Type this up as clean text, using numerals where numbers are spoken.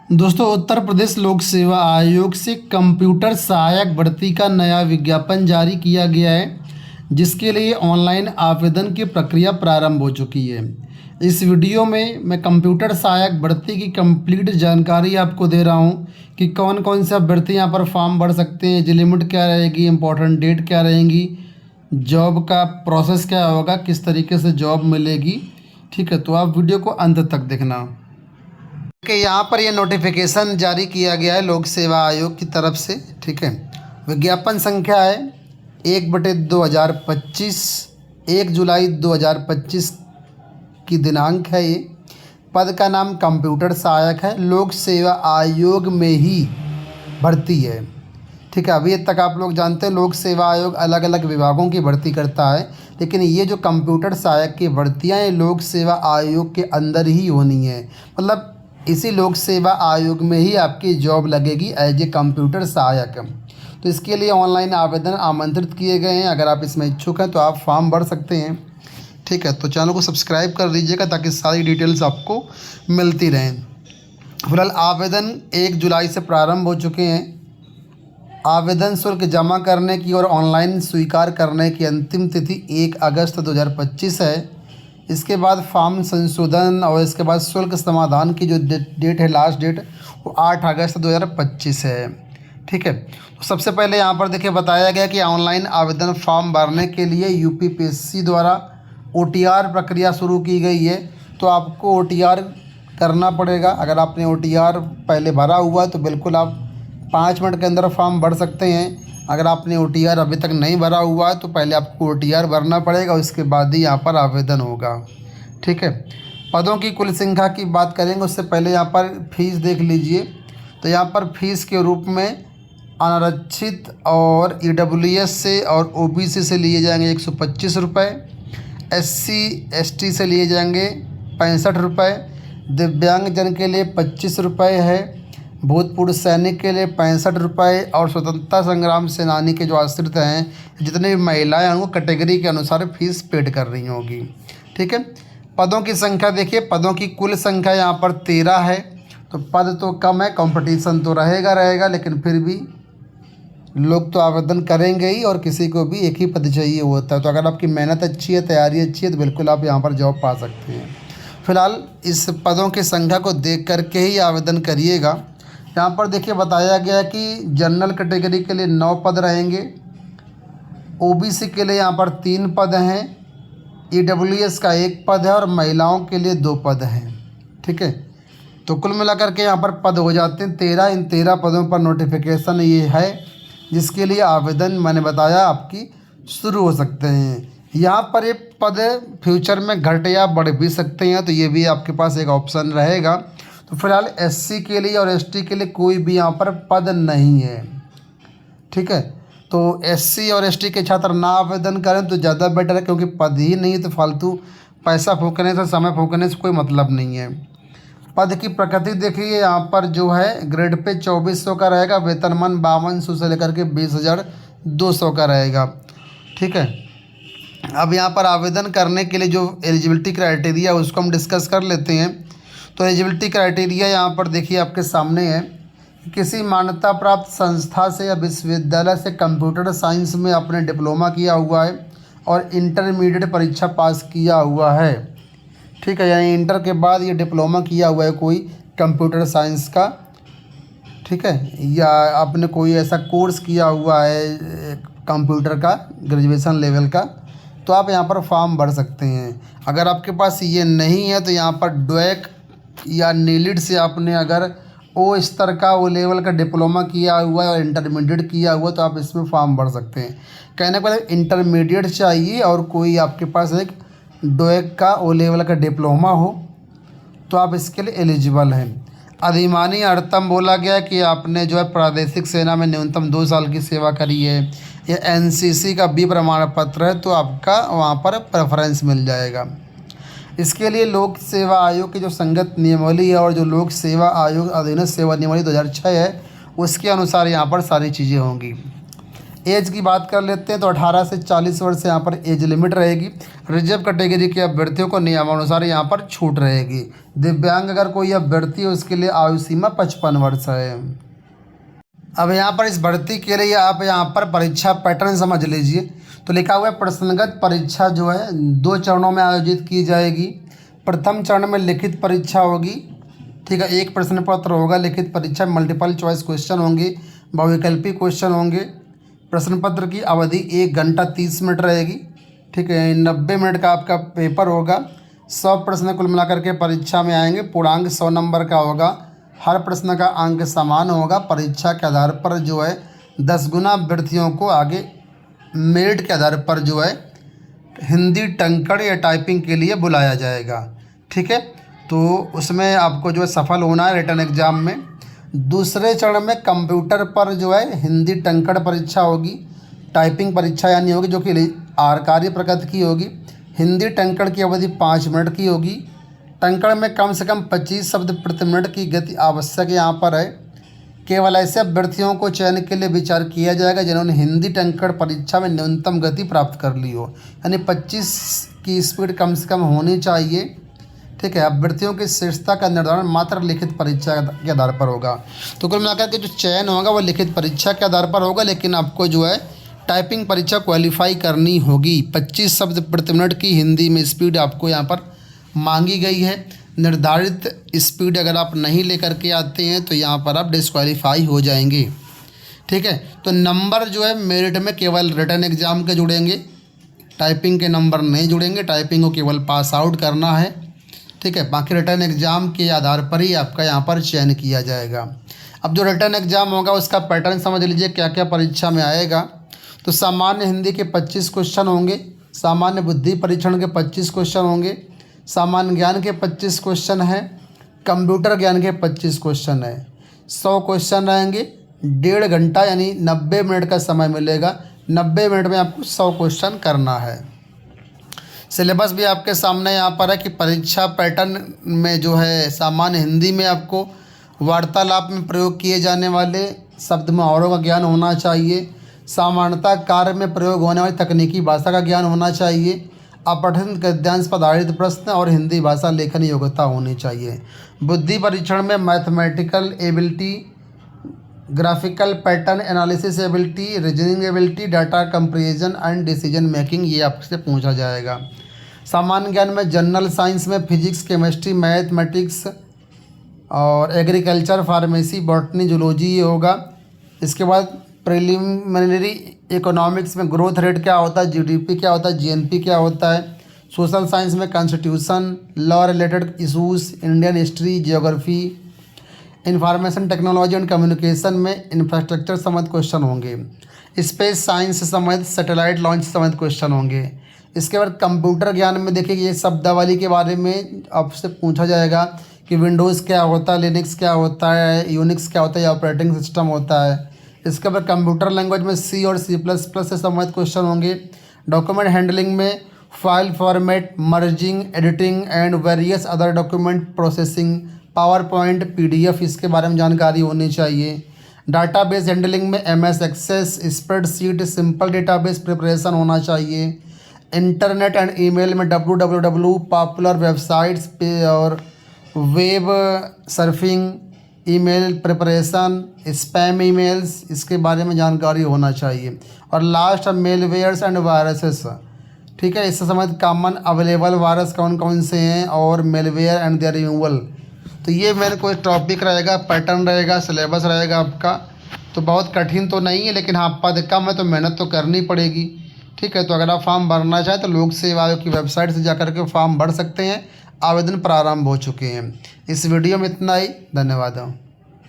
दोस्तों, उत्तर प्रदेश लोक सेवा आयोग से कंप्यूटर सहायक भर्ती का नया विज्ञापन जारी किया गया है, जिसके लिए ऑनलाइन आवेदन की प्रक्रिया प्रारंभ हो चुकी है। इस वीडियो में मैं कंप्यूटर सहायक भर्ती की कंप्लीट जानकारी आपको दे रहा हूं कि कौन कौन से अभ्यर्थी यहां पर फॉर्म भर सकते हैं, एज लिमिट क्या रहेगी, इंपॉर्टेंट डेट क्या रहेंगी, जॉब का प्रोसेस क्या होगा, किस तरीके से जॉब मिलेगी। ठीक है, तो आप वीडियो को अंत तक देखना कि यहाँ पर ये नोटिफिकेशन जारी किया गया है लोक सेवा आयोग की तरफ से। ठीक है, विज्ञापन संख्या है 1/2025, 1 जुलाई 2025 की दिनांक है ये। पद का नाम कंप्यूटर सहायक है, लोक सेवा आयोग में ही भर्ती है। ठीक है, अभी तक आप लोग जानते हैं लोक सेवा आयोग अलग अलग विभागों की भर्ती करता है, लेकिन ये जो कंप्यूटर सहायक की भर्तियाँ हैं लोक सेवा आयोग के अंदर ही होनी है। मतलब इसी लोक सेवा आयोग में ही आपकी जॉब लगेगी एज ए कंप्यूटर सहायक। तो इसके लिए ऑनलाइन आवेदन आमंत्रित किए गए हैं। अगर आप इसमें इच्छुक हैं तो आप फॉर्म भर सकते हैं। ठीक है, तो चैनल को सब्सक्राइब कर लीजिएगा ताकि सारी डिटेल्स आपको मिलती रहें। फिलहाल आवेदन 1 जुलाई से प्रारंभ हो चुके हैं। आवेदन शुल्क जमा करने की और ऑनलाइन स्वीकार करने की अंतिम तिथि 1 अगस्त 2025 है। इसके बाद फॉर्म संशोधन और इसके बाद शुल्क समाधान की जो डेट है, लास्ट डेट, वो 8 अगस्त 2025 है। ठीक है, तो सबसे पहले यहाँ पर देखिए बताया गया कि ऑनलाइन आवेदन फॉर्म भरने के लिए यूपीपीएससी द्वारा ओटीआर प्रक्रिया शुरू की गई है। तो आपको ओटीआर करना पड़ेगा। अगर आपने ओटीआर पहले भरा हुआ है तो बिल्कुल आप 5 मिनट के अंदर फॉर्म भर सकते हैं। अगर आपने ओटीआर अभी तक नहीं भरा हुआ है तो पहले आपको ओटीआर भरना पड़ेगा, उसके बाद ही यहाँ पर आवेदन होगा। ठीक है, पदों की कुल संख्या की बात करेंगे उससे पहले यहाँ पर फीस देख लीजिए। तो यहाँ पर फीस के रूप में अनारक्षित और ईडब्ल्यूएस से और ओबीसी से लिए जाएंगे 125 रुपये, एससी एसटी से लिए जाएंगे 65 रुपये, दिव्यांगजन के लिए 25 रुपये है, भूतपूर्व सैनिक के लिए 65 रुपये, और स्वतंत्रता संग्राम सेनानी के जो आश्रित हैं, जितने भी महिलाएं हैं, उनको कैटेगरी के अनुसार फीस पेड कर रही होगी। ठीक है, पदों की संख्या देखिए, पदों की कुल संख्या यहाँ पर 13 है। तो पद तो कम है, कंपटीशन तो रहेगा, लेकिन फिर भी लोग तो आवेदन करेंगे ही, और किसी को भी एक ही पद चाहिए होता है। तो अगर आपकी मेहनत अच्छी है, तैयारी अच्छी है, तो बिल्कुल आप यहाँ पर जॉब पा सकते हैं। फिलहाल इस पदों की संख्या को देख करके ही आवेदन करिएगा। यहाँ पर देखिए बताया गया है कि जनरल कैटेगरी के लिए 9 पद रहेंगे, ओबीसी के लिए यहाँ पर 3 पद हैं, ईडब्ल्यूएस का 1 पद है, और महिलाओं के लिए 2 पद हैं। ठीक है, तो कुल मिलाकर के यहाँ पर पद हो जाते हैं 13। इन 13 पदों पर नोटिफिकेशन ये है, जिसके लिए आवेदन मैंने बताया आपकी शुरू हो सकते हैं। यहाँ पर ये पद फ्यूचर में घट या बढ़ भी सकते हैं, तो ये भी आपके पास एक ऑप्शन रहेगा। तो फिलहाल एससी के लिए और एसटी के लिए कोई भी यहाँ पर पद नहीं है। ठीक है, तो एससी और एसटी के छात्र ना आवेदन करें तो ज़्यादा बेटर है, क्योंकि पद ही नहीं है तो फालतू पैसा फूकने से, समय फूकने से कोई मतलब नहीं है। पद की प्रकृति देखिए, यहाँ पर जो है ग्रेड पे 2400 का रहेगा, वेतनमान 5200 से लेकर के 20,200 का रहेगा। ठीक है, अब यहाँ पर आवेदन करने के लिए जो एलिजिबिलिटी क्राइटेरिया उसको हम डिस्कस कर लेते हैं। तो एलिजिबिलिटी क्राइटेरिया यहाँ पर देखिए आपके सामने है। किसी मान्यता प्राप्त संस्था से या विश्वविद्यालय से कंप्यूटर साइंस में आपने डिप्लोमा किया हुआ है और इंटरमीडिएट परीक्षा पास किया हुआ है। ठीक है, यानी इंटर के बाद ये डिप्लोमा किया हुआ है कोई कंप्यूटर साइंस का। ठीक है, या आपने कोई ऐसा कोर्स किया हुआ है कंप्यूटर का ग्रेजुएशन लेवल का, तो आप यहाँ पर फॉर्म भर सकते हैं। अगर आपके पास ये नहीं है तो यहाँ पर डुएक या नीलिट से आपने अगर ओ स्तर का, ओ लेवल का डिप्लोमा किया हुआ है और इंटरमीडिएट किया हुआ, तो आप इसमें फॉर्म भर सकते हैं। कहने का मतलब इंटरमीडिएट चाहिए और कोई आपके पास एक डुएक का, ओ लेवल का डिप्लोमा हो, तो आप इसके लिए एलिजिबल हैं। अधिमानी अर्थम बोला गया कि आपने जो है प्रादेशिक सेना में न्यूनतम 2 साल की सेवा करी है, या एनसीसी का बी प्रमाण पत्र है, तो आपका वहाँ पर प्रेफरेंस मिल जाएगा। इसके लिए लोक सेवा आयोग की जो संगत नियमावली है और जो लोक सेवा आयोग अधीनस्थ सेवा नियमावली 2006 है, उसके अनुसार यहाँ पर सारी चीज़ें होंगी। एज की बात कर लेते हैं तो 18 से 40 वर्ष यहाँ पर एज लिमिट रहेगी। रिजर्व कैटेगरी के अभ्यर्थियों को नियमानुसार यहाँ पर छूट रहेगी। दिव्यांग अगर कोई अभ्यर्थी है उसके लिए आयु सीमा 55 वर्ष है। अब यहाँ पर इस भर्ती के लिए आप यहाँ पर परीक्षा पैटर्न समझ लीजिए। तो लिखा हुआ है प्रश्नगत परीक्षा जो है 2 चरणों में आयोजित की जाएगी। प्रथम चरण में लिखित परीक्षा होगी, ठीक है, 1 प्रश्न पत्र होगा। लिखित परीक्षा मल्टीपल चॉइस क्वेश्चन होंगे, बहुविकल्पी क्वेश्चन होंगे। प्रश्न पत्र की अवधि 1 घंटा 30 मिनट रहेगी, ठीक है। 90 मिनट का आपका पेपर होगा। 100 प्रश्न कुल मिलाकर के परीक्षा में आएंगे। पूर्णांक 100 नंबर का होगा। हर प्रश्न का अंक समान होगा। परीक्षा के आधार पर जो है 10 गुना अभ्यर्थियों को आगे मेरिट के आधार पर जो है हिंदी टंकण या टाइपिंग के लिए बुलाया जाएगा, ठीक है। तो उसमें आपको जो है सफल होना है रिटन एग्ज़ाम में। दूसरे चरण में कंप्यूटर पर जो है हिंदी टंकण परीक्षा होगी, टाइपिंग परीक्षा यानी होगी जो कि आरकारी प्रकृति की होगी। हिंदी टंकण की अवधि 5 मिनट की होगी। टंकण में कम से कम 25 शब्द प्रति मिनट की गति आवश्यक यहाँ पर है। केवल ऐसे अभ्यर्थियों को चयन के लिए विचार किया जाएगा जिन्होंने हिंदी टंकण परीक्षा में न्यूनतम गति प्राप्त कर ली हो, यानी 25 की स्पीड कम से कम होनी चाहिए, ठीक है। अभ्यर्थियों की शीर्षता का निर्धारण मात्र लिखित परीक्षा के आधार पर होगा। तो कुल मिलाकर के जो चयन होगा वो लिखित परीक्षा के आधार पर होगा, लेकिन आपको जो है टाइपिंग परीक्षा क्वालिफाई करनी होगी। 25 शब्द प्रति मिनट की हिंदी में स्पीड आपको यहाँ पर मांगी गई है। निर्धारित स्पीड अगर आप नहीं लेकर के आते हैं तो यहाँ पर आप डिस्क्वालीफाई हो जाएंगे, ठीक है। तो नंबर जो है मेरिट में केवल रिटन एग्ज़ाम के जुड़ेंगे, टाइपिंग के नंबर नहीं जुड़ेंगे। टाइपिंग को केवल पास आउट करना है, ठीक है। बाकी रिटन एग्ज़ाम के आधार पर ही आपका यहाँ पर चयन किया जाएगा। अब जो रिटन एग्ज़ाम होगा उसका पैटर्न समझ लीजिए क्या क्या परीक्षा में आएगा। तो सामान्य हिंदी के 25 क्वेश्चन होंगे, सामान्य बुद्धि परीक्षण के 25 क्वेश्चन होंगे, सामान्य ज्ञान के 25 क्वेश्चन हैं, कंप्यूटर ज्ञान के 25 क्वेश्चन है। 100 क्वेश्चन रहेंगे। 1.5 घंटा यानी 90 मिनट का समय मिलेगा। 90 मिनट में आपको 100 क्वेश्चन करना है। सिलेबस भी आपके सामने यहाँ पर है कि परीक्षा पैटर्न में जो है सामान्य हिंदी में आपको वार्तालाप में प्रयोग किए जाने वाले शब्द मुहावरों का ज्ञान होना चाहिए। सामान्यतः कार्य में प्रयोग होने वाली तकनीकी भाषा का ज्ञान होना चाहिए। अपठन गद्यांश पर आधारित प्रश्न और हिंदी भाषा लेखन योग्यता होनी चाहिए। बुद्धि परीक्षण में mathematical ability, graphical pattern analysis ability, reasoning ability, data comparison and decision making ये आपसे पूछा जाएगा। सामान्य ज्ञान में जनरल साइंस में फिजिक्स, केमिस्ट्री, मैथमेटिक्स और एग्रीकल्चर, फार्मेसी, बॉटनी, जूलॉजी ये होगा। इसके बाद प्रिलिमिनरी इकोनॉमिक्स में ग्रोथ रेट क्या होता है, जीडीपी क्या होता है, जीएनपी क्या होता है। सोशल साइंस में constitution, law related issues, Indian history, geography. Information technology and communication में इंफ्रास्ट्रक्चर संबंधित क्वेश्चन होंगे। स्पेस साइंस से संबंधित सैटेलाइट लॉन्च से संबंधित क्वेश्चन होंगे। इसके बाद कंप्यूटर ज्ञान में देखिए ये शब्दावली के बारे में आपसे पूछा जाएगा कि विंडोज़ क्या होता है, लिनक्स क्या होता है, यूनिक्स क्या होता है, या ऑपरेटिंग सिस्टम होता है। इसके बाद कंप्यूटर लैंग्वेज में सी और सी प्लस प्लस से संबंधित क्वेश्चन होंगे। डॉक्यूमेंट हैंडलिंग में file format, merging, editing and various other document processing, PowerPoint, PDF इसके बारे में जानकारी होनी चाहिए। डाटाबेस हैंडलिंग में MS Access, spreadsheet, simple database preparation होना चाहिए। इंटरनेट एंड ईमेल में www, पॉपुलर वेबसाइट्स पे और web surfing, email preparation, spam emails इसके बारे में जानकारी होना चाहिए। और लास्ट मेलवेयर्स एंड वायरसेस, ठीक है, इससे संबंधित कॉमन अवेलेबल वायरस कौन कौन से हैं और मेलवेयर एंड देयर रिमूवल। तो ये मेरे को टॉपिक रहेगा, पैटर्न रहेगा, सिलेबस रहेगा आपका। तो बहुत कठिन तो नहीं है, लेकिन हाँ पद कम है तो मेहनत तो करनी पड़ेगी, ठीक है। तो अगर आप फॉर्म भरना चाहें तो लोक सेवा आयोग की वेबसाइट से जाकर के फॉर्म भर सकते हैं। आवेदन प्रारंभ हो चुके हैं। इस वीडियो में इतना ही। धन्यवाद।